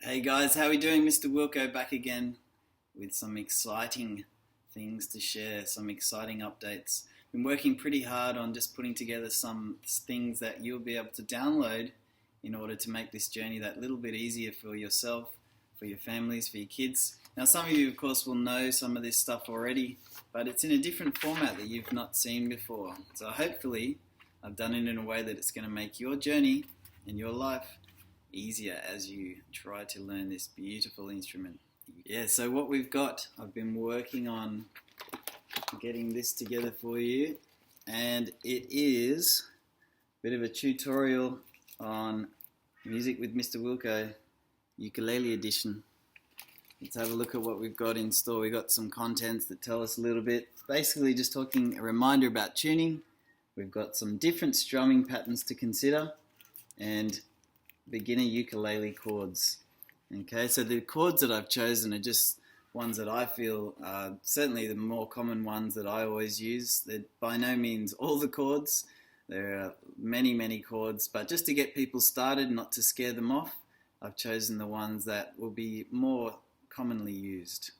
Hey guys, how are we doing? Mr. Wilko back again with some exciting things to share, some exciting updates. Been working pretty hard on just putting together some things that you'll be able to download in order to make this journey that little bit easier for yourself, for your families, for your kids. Now some of you of course will know some of this stuff already, but it's in a different format that you've not seen before. So hopefully I've done it in a way that it's going to make your journey and your life easier as you try to learn this beautiful instrument. Yeah, so what we've got, I've been working on getting this together for you, and it is a bit of a tutorial on Music with Mr. Wilko Ukulele Edition. Let's have a look at what we've got in store. We've got some contents that tell us a little bit. Basically just talking a reminder about tuning. We've got some different strumming patterns to consider and beginner ukulele chords. Okay, so the chords that I've chosen are just ones that I feel are certainly the more common ones that I always use. They're by no means all the chords. There are many chords, but just to get people started, not to scare them off, I've chosen the ones that will be more commonly used.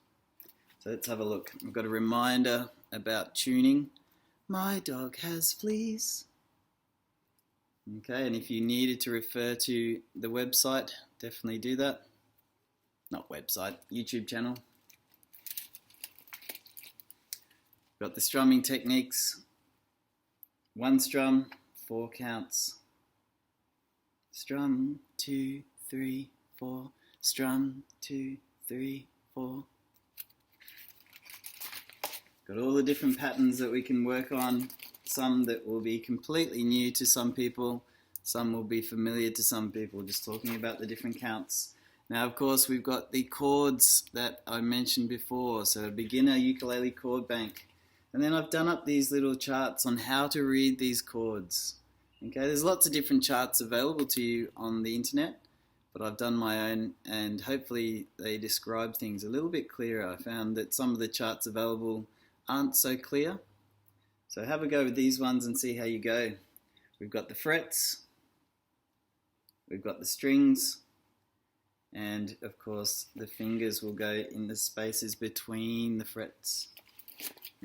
So let's have a look. I've got a reminder about tuning. My dog has fleas. Okay, and if you needed to refer to the website, definitely do that. Not website, YouTube channel. Got the strumming techniques. 1 strum, 4 counts. Strum, 2, 3, 4. Strum, 2, 3, 4. Got all the different patterns that we can work on. Some that will be completely new to some people, some will be familiar to some people, just talking about the different counts. Now of course we've got the chords that I mentioned before, so a beginner ukulele chord bank. And then I've done up these little charts on how to read these chords. Okay, there's lots of different charts available to you on the internet, but I've done my own and hopefully they describe things a little bit clearer. I found that some of the charts available aren't so clear. So have a go with these ones and see how you go. We've got the frets, we've got the strings, and of course the fingers will go in the spaces between the frets.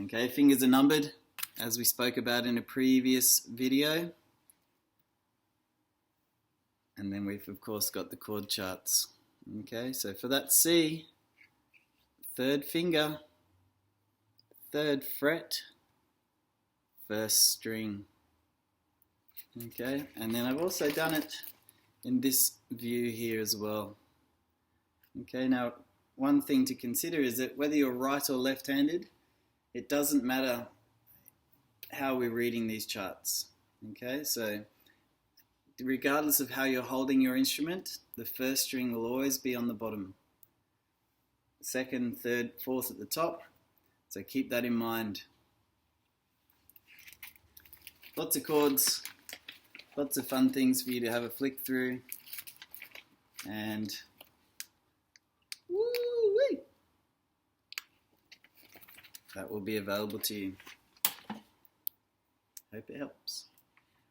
Okay, fingers are numbered, as we spoke about in a previous video. And then we've of course got the chord charts. Okay, so for that C, 3rd finger, 3rd fret, 1st string. Okay, and then I've also done it in this view here as well. Okay, now one thing to consider is that whether you're right or left-handed, it doesn't matter how we're reading these charts. Okay, so regardless of how you're holding your instrument, the 1st string will always be on the bottom. 2nd, 3rd, 4th at the top, so keep that in mind. Lots of chords, lots of fun things for you to have a flick through, and woo-wee, that will be available to you. Hope it helps.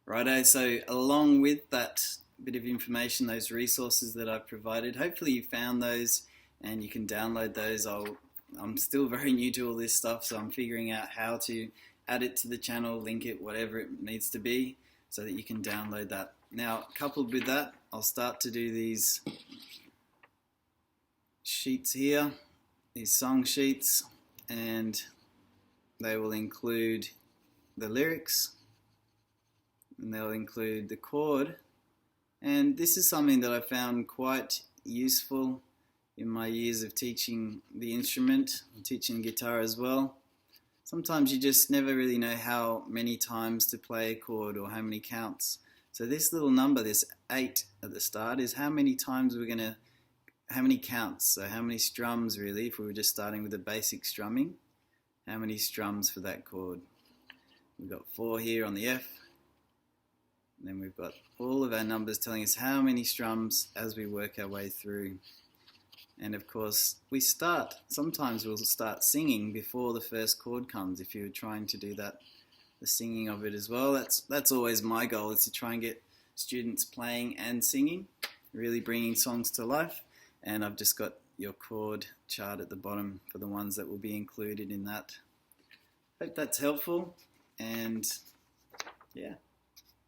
Righto, so along with that bit of information, those resources that I've provided, hopefully you found those and you can download those. I'm still very new to all this stuff, so I'm figuring out how to add it to the channel, link it, whatever it needs to be, so that you can download that. Now, coupled with that, I'll start to do these sheets here, these song sheets, and they will include the lyrics, and they'll include the chord. And this is something that I found quite useful in my years of teaching the instrument, teaching guitar as well. Sometimes you just never really know how many times to play a chord or how many counts. So this little number, this 8 at the start, is how many times how many counts, so how many strums really, if we were just starting with the basic strumming, how many strums for that chord. We've got 4 here on the F, and then we've got all of our numbers telling us how many strums as we work our way through. And of course, sometimes we'll start singing before the first chord comes, if you're trying to do that, the singing of it as well. That's always my goal, is to try and get students playing and singing, really bringing songs to life. and I've just got your chord chart at the bottom for the ones that will be included in that. Hope that's helpful, and yeah,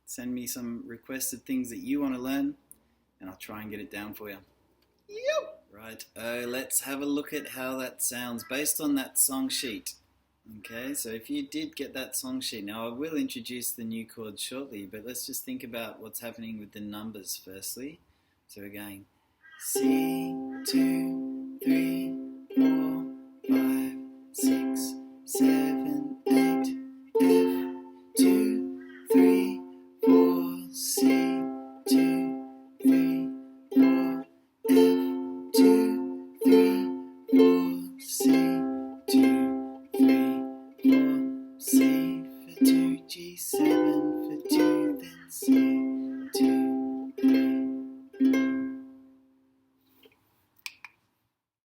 send me some requested things that you want to learn and I'll try and get it down for you. Yep. Right, let's have a look at how that sounds based on that song sheet. Okay, so if you did get that song sheet, now I will introduce the new chords shortly, but let's just think about what's happening with the numbers firstly. So we're going C, 2, 3,